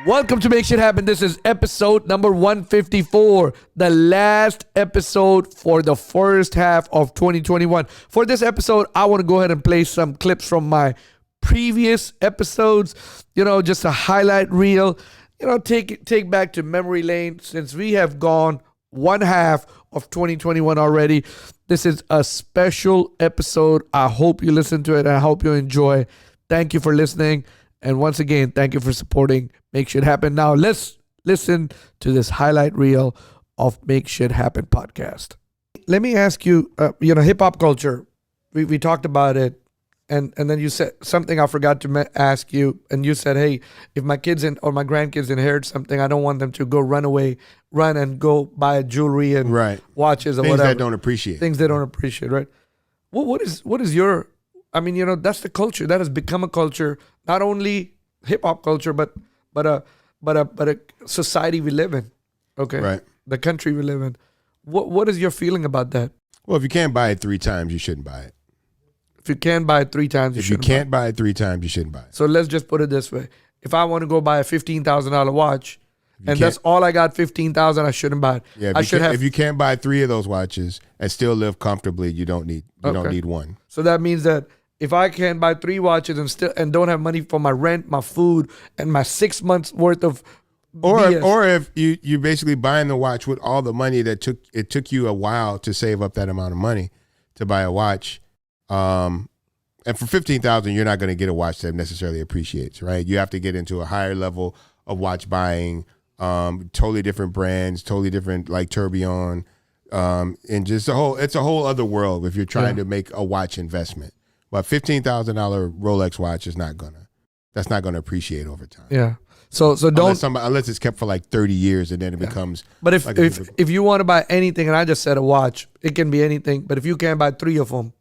Welcome to Make Shit Happen. This is episode number 154, the last episode for the first half of 2021. For this episode, I want to go ahead and play some clips from my previous episodes, just a highlight reel, take back to memory lane since we have gone one half of 2021 already. This is a special episode. I hope you listen to it. I hope you enjoy. Thank you for listening. And once again, thank you for supporting Make Shit Happen. Now let's listen to this highlight reel of Make Shit Happen podcast. Let me ask you, hip hop culture. We talked about it. And then you said something I forgot to ask you. And you said, hey, if my kids or my grandkids inherit something, I don't want them to go run and go buy jewelry and watches or things whatever. Things they don't appreciate. Things they don't appreciate, right? What is your, that's the culture. That has become a culture, not only hip hop culture, but a society we live in. Okay. Right. The country we live in. What is your feeling about that? Well, if you can't buy it 3 times, you shouldn't buy it. If you can't buy it 3 times, If you can't buy it 3 times, you shouldn't buy it. So let's just put it this way. If I want to go buy a $15,000 watch, and that's all I got, $15,000, I shouldn't buy it. Yeah, if you can't buy 3 of those watches and still live comfortably, you don't need one. So that means that if I can buy 3 watches and don't have money for my rent, my food, and my 6 months worth of BS. Or if you're basically buying the watch with all the money that took you a while to save up that amount of money to buy a watch, and for $15,000, you're not going to get a watch that necessarily appreciates, right? You have to get into a higher level of watch buying, totally different brands, totally different like Tourbillon, and just it's a whole other world if you're trying to make a watch investment. But $15,000 Rolex watch is not gonna appreciate over time. Yeah. So don't unless it's kept for like 30 years and then it becomes. But if you want to buy anything, and I just said a watch, it can be anything. But if you can't buy 3 of them,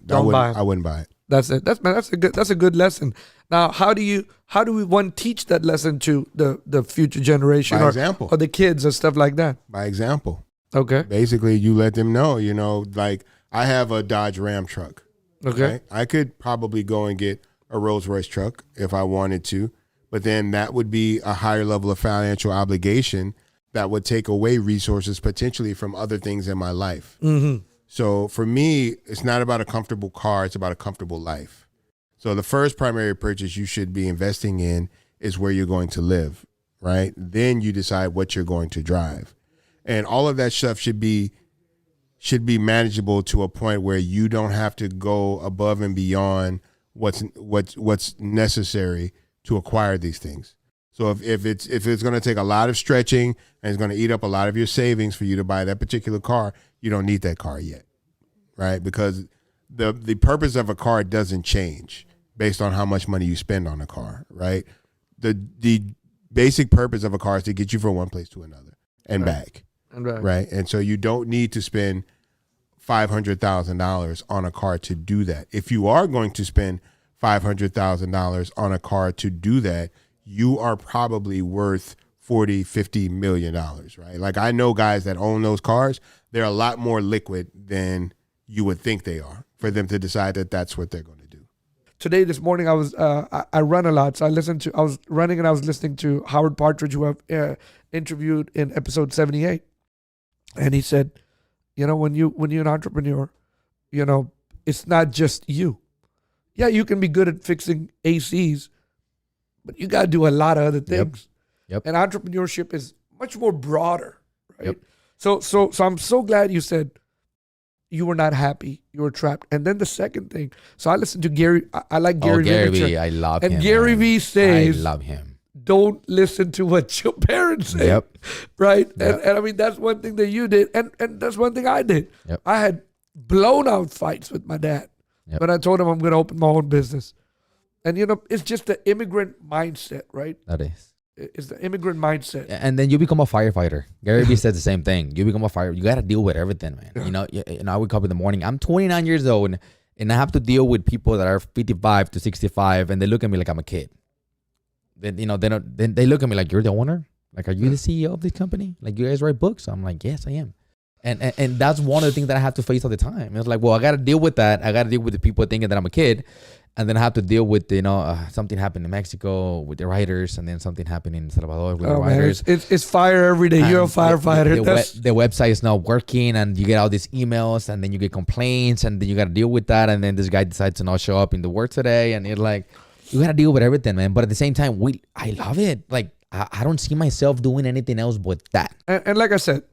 don't buy it. I wouldn't buy it. That's it. That's a good lesson. Now, how do we teach that lesson to the future generation By example. or the kids or stuff like that? By example. Okay. Basically, you let them know. Like I have a Dodge Ram truck. Okay. Right? I could probably go and get a Rolls Royce truck if I wanted to, but then that would be a higher level of financial obligation that would take away resources potentially from other things in my life. Mm-hmm. So for me, it's not about a comfortable car, it's about a comfortable life. So the first primary purchase you should be investing in is where you're going to live, right? Then you decide what you're going to drive. And all of that stuff should be manageable to a point where you don't have to go above and beyond what's necessary to acquire these things. So if it's going to take a lot of stretching and it's going to eat up a lot of your savings for you to buy that particular car, you don't need that car yet, right? Because the purpose of a car doesn't change based on how much money you spend on a car, right? The basic purpose of a car is to get you from one place to another and back, right? And so you don't need to spend $500,000 on a car to do that. If you are going to spend $500,000 on a car to do that, you are probably worth $40-50 million, right? Like I know guys that own those cars, they're a lot more liquid than you would think they are for them to decide that that's what they're going to do. This morning, I run a lot, so I was running and I was listening to Howard Partridge, who I've interviewed in episode 78, and he said, when you're an entrepreneur, it's not just you. Yeah, you can be good at fixing ACs, but you got to do a lot of other things. Yep. And entrepreneurship is much more broader, right? Yep. So I'm so glad you said you were not happy, you were trapped. And then the second thing, so I listened to Gary. I like Gary Vee. I love him. And Gary Vee says, I love him. Don't listen to what your parents say. Yep. Right? Yep. And I mean, that's one thing that you did. And that's one thing I did. Yep. I had blown out fights with my dad. Yep. But I told him I'm going to open my own business. And, it's just the immigrant mindset, right? That is. It's the immigrant mindset. And then you become a firefighter. Gary Vee said the same thing. You become a firefighter. You got to deal with everything, man. Yeah. I wake up in the morning. I'm 29 years old, and I have to deal with people that are 55 to 65, and they look at me like I'm a kid. Then, they look at me like, you're the owner? Like, are you the CEO of this company? Like, you guys write books? I'm like, yes, I am. And that's one of the things that I have to face all the time. It's like, well, I got to deal with that. I got to deal with the people thinking that I'm a kid. And then I have to deal with, something happened in Mexico with the writers, and then something happened in El Salvador with the writers. It's fire every day. You're a firefighter. The website is not working, and you get all these emails, and then you get complaints, and then you got to deal with that. And then this guy decides to not show up in the work today, and you're like, you got to deal with everything, man. But at the same time, I love it. Like, I don't see myself doing anything else but that. And like I said,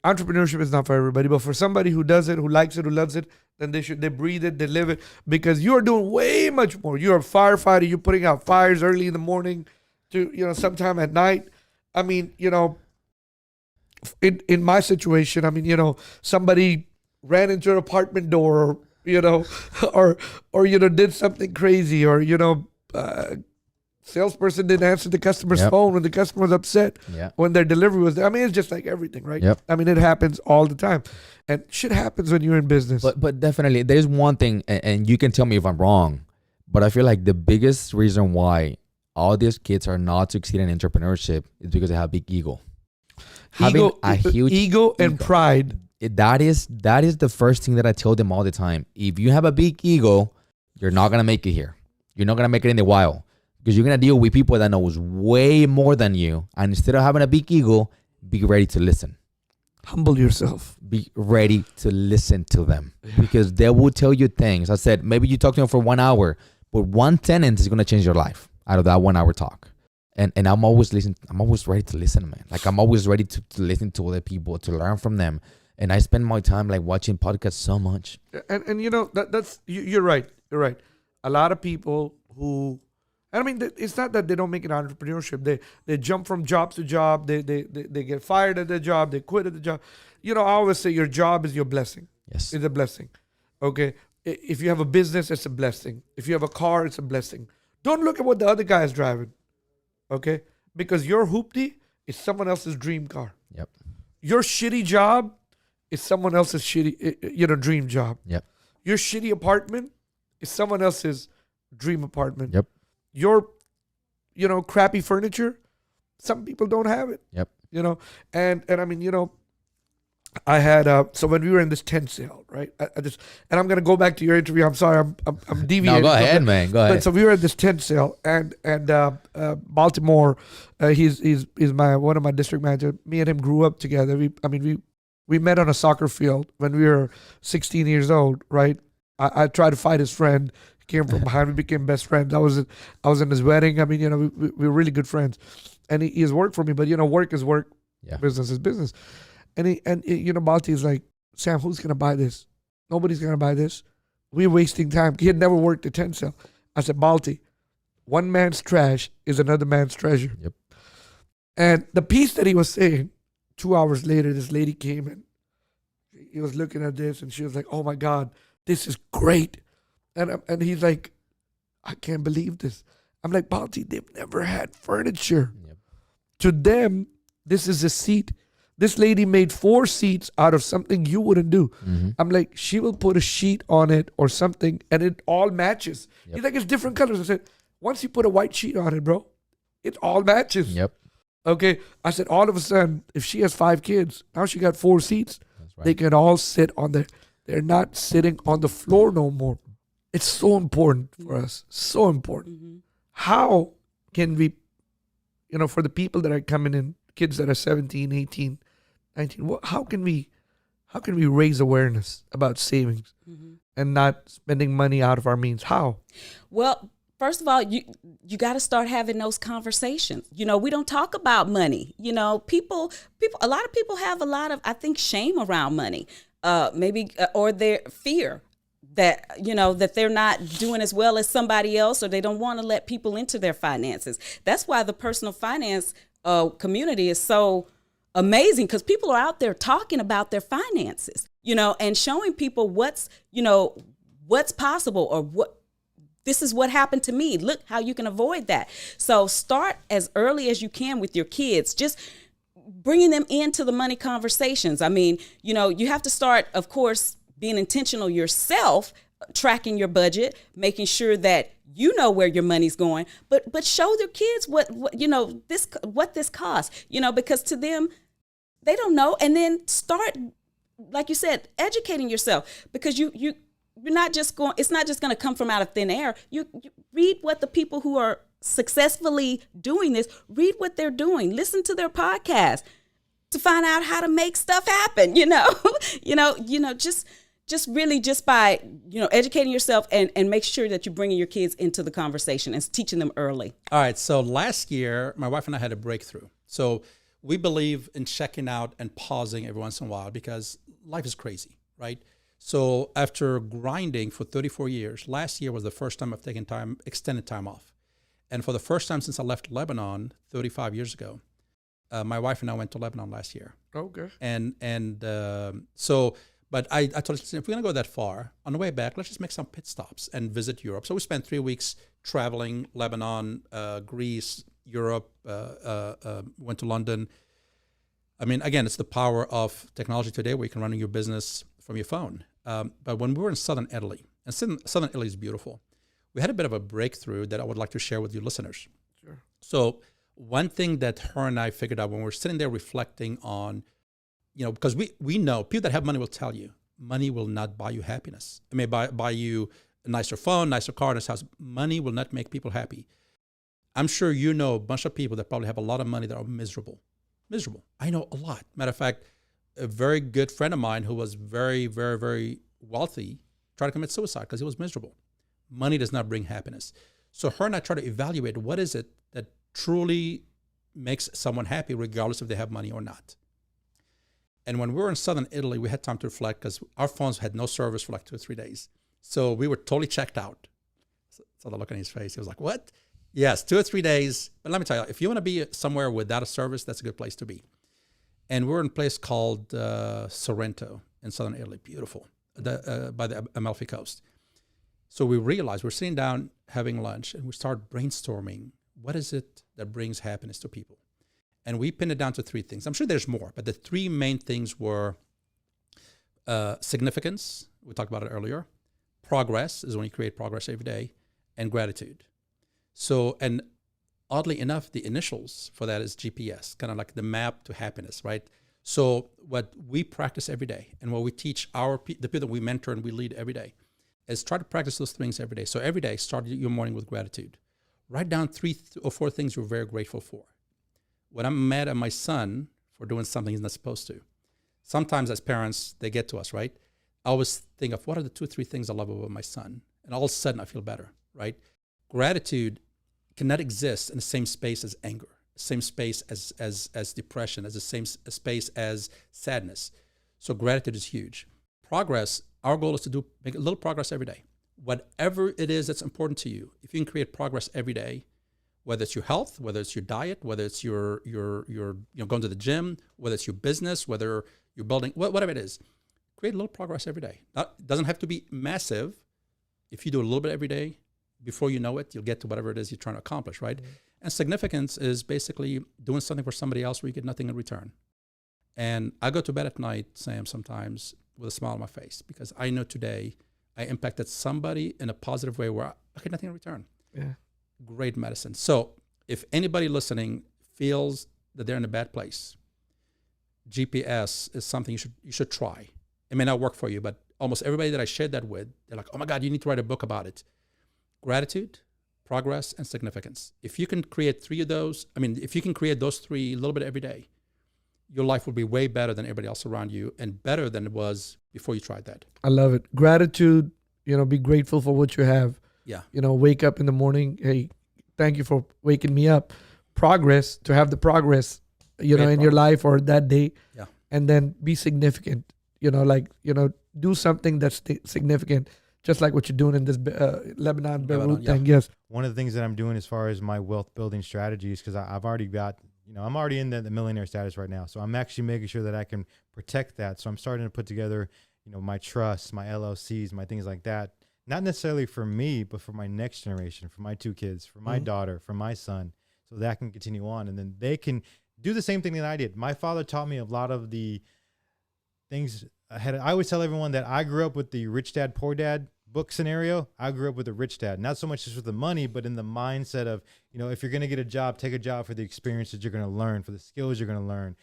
entrepreneurship is not for everybody, but for somebody who does it, who likes it, who loves it, then they breathe it, they live it, because you are doing way much more. You're a firefighter. You're putting out fires early in the morning to, sometime at night. I mean, in my situation, I mean, somebody ran into an apartment door, or did something crazy, or, salesperson didn't answer the customer's phone when the customer was upset when their delivery was there. I mean, it's just like everything, right? Yep. I mean, it happens all the time. And shit happens when you're in business. But definitely, there's one thing, and you can tell me if I'm wrong, but I feel like the biggest reason why all these kids are not succeeding in entrepreneurship is because they have big ego. Having a huge ego and pride. That is the first thing that I tell them all the time. If you have a big ego, you're not going to make it here. You're not going to make it in the wild. Because you're going to deal with people that knows way more than you. And instead of having a big ego, be ready to listen. Humble yourself. Be ready to listen to them. Because they will tell you things. I said, maybe you talk to them for 1 hour, but one sentence is going to change your life out of that 1 hour talk. And I'm always listening. I'm always ready to listen, man. Like, I'm always ready to listen to other people, to learn from them. And I spend my time like watching podcasts so much. And that's you're right. You're right. A lot of people who... I mean, it's not that they don't make it entrepreneurship. They jump from job to job. They get fired at their job. They quit at the job. I always say your job is your blessing. Yes. It's a blessing. Okay? If you have a business, it's a blessing. If you have a car, it's a blessing. Don't look at what the other guy is driving. Okay? Because your hoopty is someone else's dream car. Yep. Your shitty job is someone else's shitty, dream job. Yep. Your shitty apartment is someone else's dream apartment. Yep. Your, crappy furniture, some people don't have it. Yep. And I mean, I had so when we were in this tent sale, right? And I'm gonna go back to your interview. I'm sorry, I'm deviating. No, go ahead, man. Go ahead. But so we were at this tent sale, and Baltimore, he's one of my district managers. Me and him grew up together. We met on a soccer field when we were 16 years old, right? I tried to fight his friend. Came from behind. We became best friends. I was in his wedding. I mean, we were really good friends, and he has worked for me. But work is work, business is business. And Balti is like, Sam, who's gonna buy this? Nobody's gonna buy this. We're wasting time. He had never worked a tent sale. I said, Balti, one man's trash is another man's treasure. Yep. And the piece that he was saying, 2 hours later, this lady came in. He was looking at this, and she was like, oh my God, this is great. And he's like, I can't believe this. I'm like, Balti, they've never had furniture. Yep. To them, this is a seat. This lady made 4 seats out of something you wouldn't do. Mm-hmm. I'm like, she will put a sheet on it or something, and it all matches. Yep. He's like, it's different colors. I said, once you put a white sheet on it, bro, it all matches. Yep. Okay. I said, all of a sudden, if she has 5 kids, now she got 4 seats. That's right. They can all sit on there. They're not sitting on the floor no more. It's so important for us. So important. Mm-hmm. How can we, for the people that are coming in, kids that are 17, 18, 19, how can we raise awareness about savings and not spending money out of our means? How? Well, first of all, you got to start having those conversations. We don't talk about money. People, a lot of people have a lot of, I think, shame around money, or their fear that, that they're not doing as well as somebody else, or they don't want to let people into their finances. That's why the personal finance community is so amazing, because people are out there talking about their finances, and showing people what's possible, or this is what happened to me. Look how you can avoid that. So start as early as you can with your kids, just bringing them into the money conversations. I mean, you have to start, of course, being intentional yourself, tracking your budget, making sure that you know where your money's going, but show their kids what this costs, because to them, they don't know. And then start, like you said, educating yourself, because you you're not just going. It's not just going to come from out of thin air. You read what the people who are successfully doing this, read what they're doing, listen to their podcast to find out how to make stuff happen. Just really just by educating yourself and make sure that you're bringing your kids into the conversation and teaching them early. All right. So last year, my wife and I had a breakthrough. So we believe in checking out and pausing every once in a while because life is crazy, right? So after grinding for 34 years, last year was the first time I've taken extended time off. And for the first time since I left Lebanon 35 years ago, my wife and I went to Lebanon last year. Okay. But I told her, listen, if we're going to go that far, on the way back, let's just make some pit stops and visit Europe. So we spent 3 weeks traveling Lebanon, Greece, Europe, went to London. I mean, again, it's the power of technology today where you can run your business from your phone. But when we were in southern Italy, and southern Italy is beautiful, we had a bit of a breakthrough that I would like to share with you listeners. Sure. So one thing that her and I figured out when we were sitting there reflecting on, because we know people that have money will tell you money will not buy you happiness. It may buy you a nicer phone, nicer car, nice house. Money will not make people happy. I'm sure you know a bunch of people that probably have a lot of money that are miserable. I know a lot. Matter of fact, a very good friend of mine who was very, very, very wealthy tried to commit suicide because he was miserable. Money does not bring happiness. So her and I try to evaluate what is it that truly makes someone happy regardless if they have money or not. And when we were in southern Italy, we had time to reflect because our phones had no service for like 2 or 3 days. So we were totally checked out. So the look on his face, he was like, what? Yes, 2 or 3 days. But let me tell you, if you want to be somewhere without a service, that's a good place to be. And we're in a place called Sorrento in southern Italy, beautiful, by the Amalfi Coast. So we realized we're sitting down having lunch and we start brainstorming, what is it that brings happiness to people? And we pinned it down to 3 things. I'm sure there's more, but the 3 main things were significance. We talked about it earlier. Progress is when you create progress every day, and gratitude. So, and oddly enough, the initials for that is GPS, kind of like the map to happiness, right? So what we practice every day and what we teach the people that we mentor and we lead every day is try to practice those things every day. So every day, start your morning with gratitude. Write down 3 or 4 things you're very grateful for. When I'm mad at my son for doing something he's not supposed to, sometimes as parents, they get to us, right? I always think of what are the 2 or 3 things I love about my son? And all of a sudden I feel better, right? Gratitude cannot exist in the same space as anger, same space as depression, as the same space as sadness. So gratitude is huge. Progress, our goal is to make a little progress every day. Whatever it is that's important to you, if you can create progress every day, whether it's your health, whether it's your diet, whether it's your going to the gym, whether it's your business, whether you're building, whatever it is, create a little progress every day. It doesn't have to be massive. If you do a little bit every day, before you know it, you'll get to whatever it is you're trying to accomplish, right? Mm-hmm. And significance is basically doing something for somebody else where you get nothing in return. And I go to bed at night, Sam, sometimes with a smile on my face because I know today I impacted somebody in a positive way where I get nothing in return. Yeah. Great medicine. So if anybody listening feels that they're in a bad place, GPS is something you should try. It may not work for you, but almost everybody that I shared that with, they're like, oh my God, you need to write a book about it. Gratitude, progress, and significance. If you can create 3 of those, if you can create those 3 a little bit every day, your life will be way better than everybody else around you and better than it was before you tried that. I love it. Gratitude, be grateful for what you have. Yeah. Wake up in the morning. Hey, thank you for waking me up. Progress, to have the progress, in your life or that day. Yeah. And then be significant, do something that's significant, just like what you're doing in this Lebanon, Beirut thing. Yes. One of the things that I'm doing as far as my wealth building strategies, because I've already got, I'm already in the millionaire status right now. So I'm actually making sure that I can protect that. So I'm starting to put together, my trusts, my LLCs, my things like that. Not necessarily for me, but for my next generation, for my 2 kids, for my daughter, for my son, so that can continue on. And then they can do the same thing that I did. My father taught me a lot of the things I always tell everyone that I grew up with the rich dad, poor dad book scenario. I grew up with a rich dad, not so much just with the money, but in the mindset of, if you're going to get a job, take a job for the experiences you're going to learn, for the skills you're going to learn.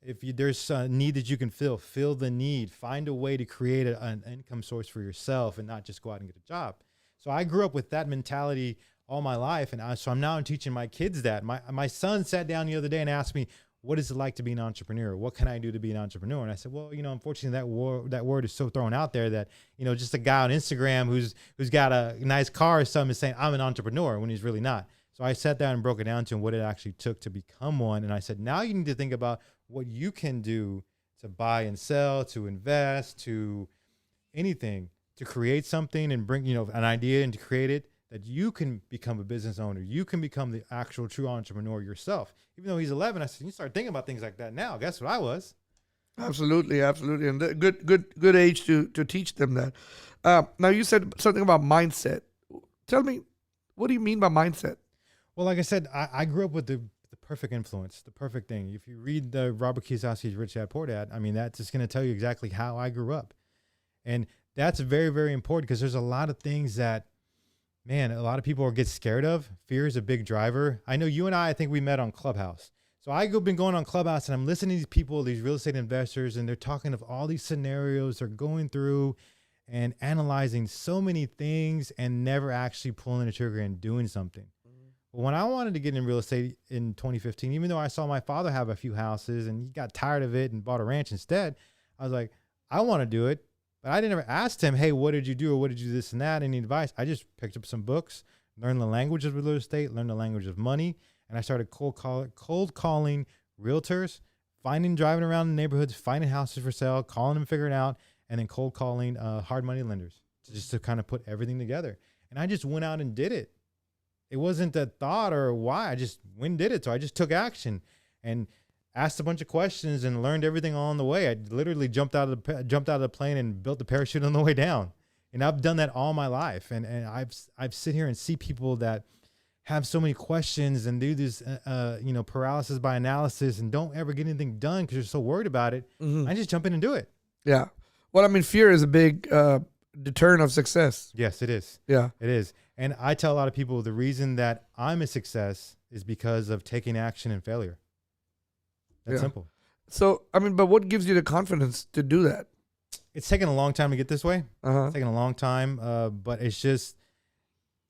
there's a need that you can fill the need. Find a way to create an income source for yourself and not just go out and get a job. So I grew up with that mentality all my life. And so I'm now teaching my kids that. My son sat down the other day and asked me, what is it like to be an entrepreneur? What can I do to be an entrepreneur? And I said, well, unfortunately that word is so thrown out there that, just a guy on Instagram who's got a nice car or something is saying I'm an entrepreneur when he's really not. So I sat down and broke it down to him what it actually took to become one. And I said, now you need to think about what you can do to buy and sell, to invest, to anything, to create something and bring, an idea and to create it, that you can become a business owner. You can become the actual true entrepreneur yourself. Even though he's 11, I said, you start thinking about things like that now. Guess what I was? Absolutely. And good age to teach them that. Now you said something about mindset. Tell me, what do you mean by mindset? Well, like I said, I grew up with the perfect influence, the perfect thing. If you read the Robert Kiyosaki's Rich Dad Poor Dad, that's just going to tell you exactly how I grew up. And that's very, very important because there's a lot of things that, man, a lot of people get scared of. Fear is a big driver. I know you and I think we met on Clubhouse. So I've been going on Clubhouse and I'm listening to these people, these real estate investors, and they're talking of all these scenarios they're going through and analyzing so many things and never actually pulling the trigger and doing something. But when I wanted to get in real estate in 2015, even though I saw my father have a few houses and he got tired of it and bought a ranch instead, I was like, I want to do it. But I never asked him, hey, what did you do? Or what did you do this and that? Any advice? I just picked up some books, learned the language of real estate, learned the language of money. And I started cold calling realtors, driving around the neighborhoods, finding houses for sale, calling them, figuring it out, and then cold calling hard money lenders just to kind of put everything together. And I just went out and did it. It wasn't a thought or why. I just went and did it. So I just took action and asked a bunch of questions and learned everything along the way. I literally jumped out of the plane and built the parachute on the way down. And I've done that all my life. And I've sit here and see people that have so many questions and do this, paralysis by analysis and don't ever get anything done because you're so worried about it. Mm-hmm. I just jump in and do it. Yeah. Well, fear is a big deterrent of success. Yes, it is. Yeah, it is. And I tell a lot of people the reason that I'm a success is because of taking action and failure. That's simple. So, but what gives you the confidence to do that? It's taken a long time to get this way. It's taken a long time, but it's just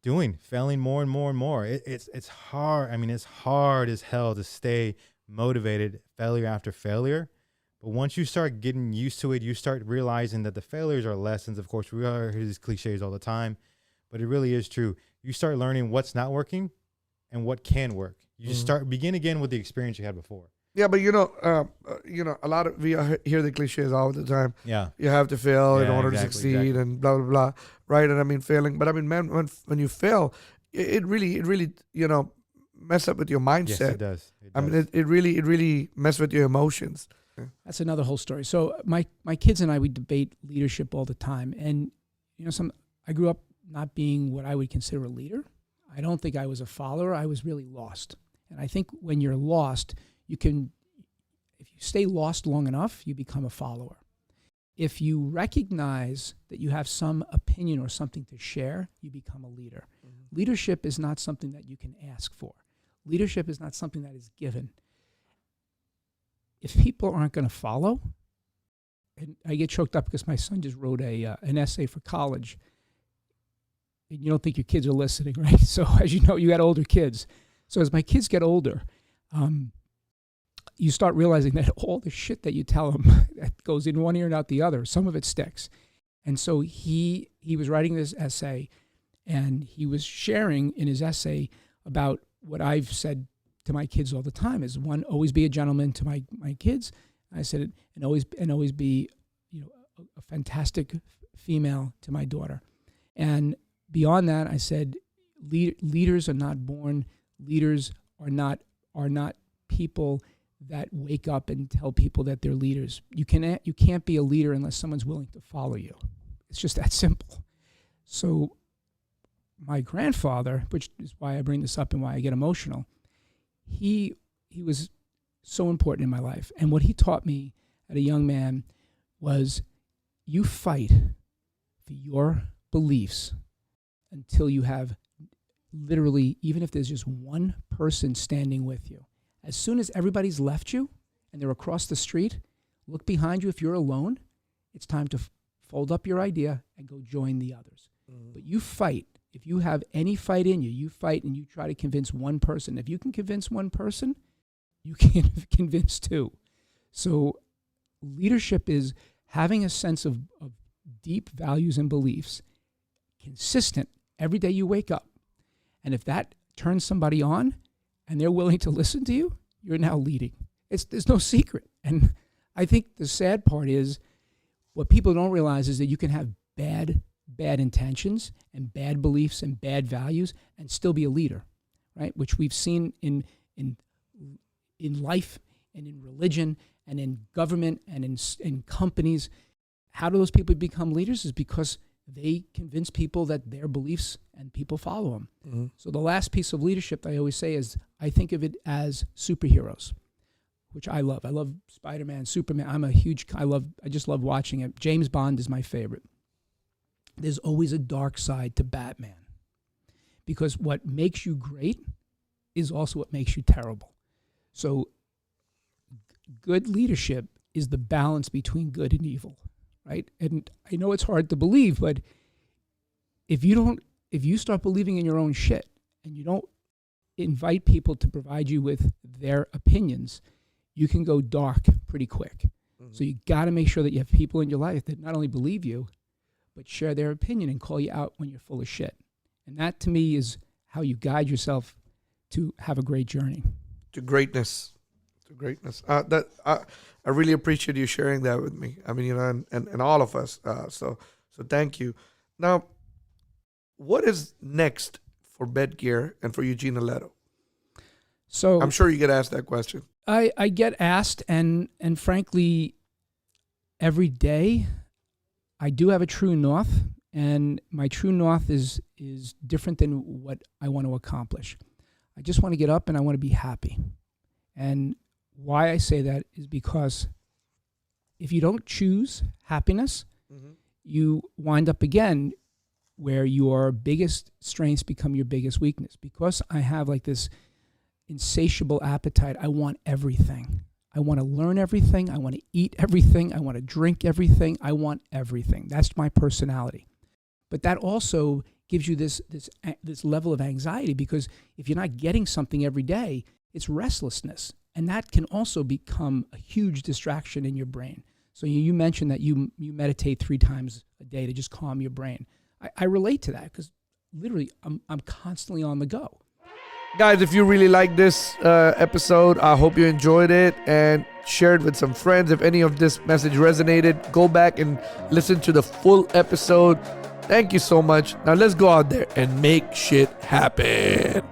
failing more and more and more. It's hard. It's hard as hell to stay motivated failure after failure. But once you start getting used to it, you start realizing that the failures are lessons. Of course, we hear these cliches all the time, but it really is true. You start learning what's not working and what can work. You just begin again with the experience you had before. Yeah, but a lot of we hear the cliches all the time. Yeah, you have to fail in order to succeed, and blah blah blah. Right, and failing. But man, when you fail, it really mess up with your mindset. Yes, it does. It really mess with your emotions. That's another whole story. So my kids and I, we debate leadership all the time, and I grew up not being what I would consider a leader. I don't think I was a follower. I was really lost, and I think when you're lost, if you stay lost long enough, you become a follower. If you recognize that you have some opinion or something to share, you become a leader. Mm-hmm. Leadership is not something that you can ask for. Leadership is not something that is given. If people aren't going to follow, and I get choked up because my son just wrote an essay for college, and you don't think your kids are listening, right? So as you know, you got older kids. So as my kids get older, you start realizing that all the shit that you tell them that goes in one ear and out the other, some of it sticks. And so he was writing this essay, and he was sharing in his essay about what I've said to my kids all the time is, one, always be a gentleman to my kids. I said it, and always be a fantastic female to my daughter. And beyond that, I said leaders are not born. Leaders are not people that wake up and tell people that they're leaders. You can't be a leader unless someone's willing to follow you. It's just that simple. So my grandfather, which is why I bring this up and why I get emotional, he was so important in my life. And what he taught me as a young man was, you fight for your beliefs until you have literally, even if there's just one person standing with you. As soon as everybody's left you and they're across the street, look behind you. If you're alone, it's time to fold up your idea and go join the others. But you fight. If you have any fight in you, you fight and you try to convince one person. If you can convince one person, you can convince two. So leadership is having a sense of deep values and beliefs, consistent every day you wake up. And if that turns somebody on and they're willing to listen to you, you're now leading. There's no secret. And I think the sad part is what people don't realize is that you can have bad intentions and bad beliefs and bad values and still be a leader, right? Which we've seen in life and in religion and in government and in companies. How do those people become leaders? Is because they convince people that their beliefs and people follow them. So the last piece of leadership I always say is I think of it as superheroes, which I love. I love Spider-Man, Superman. I just love watching it. James Bond is my favorite. There's always a dark side to Batman because what makes you great is also what makes you terrible. So good leadership is the balance between good and evil, right? And I know it's hard to believe, but if you start believing in your own shit and you don't invite people to provide you with their opinions, you can go dark pretty quick. So you got to make sure that you have people in your life that not only believe you, but share their opinion and call you out when you're full of shit. And that to me is how you guide yourself to have a great journey. To greatness. I really appreciate you sharing that with me. I mean, and all of us. So thank you. Now, what is next for Bedgear and for Eugene Aledo? So I'm sure you get asked that question. I get asked, and frankly, every day I do have a true north, and my true north is different than what I want to accomplish. I just want to get up and I want to be happy. And why I say that is because if you don't choose happiness, you wind up again where your biggest strengths become your biggest weakness. Because I have like this insatiable appetite, I want everything. I want to learn everything. I want to eat everything. I want to drink everything. I want everything. That's my personality. But that also gives you this level of anxiety because if you're not getting something every day, it's restlessness. And that can also become a huge distraction in your brain. So you mentioned that you meditate 3 times a day to just calm your brain. I relate to that because literally I'm constantly on the go. Guys, if you really like this episode, I hope you enjoyed it and shared with some friends. If any of this message resonated, go back and listen to the full episode. Thank you so much. Now let's go out there and make shit happen.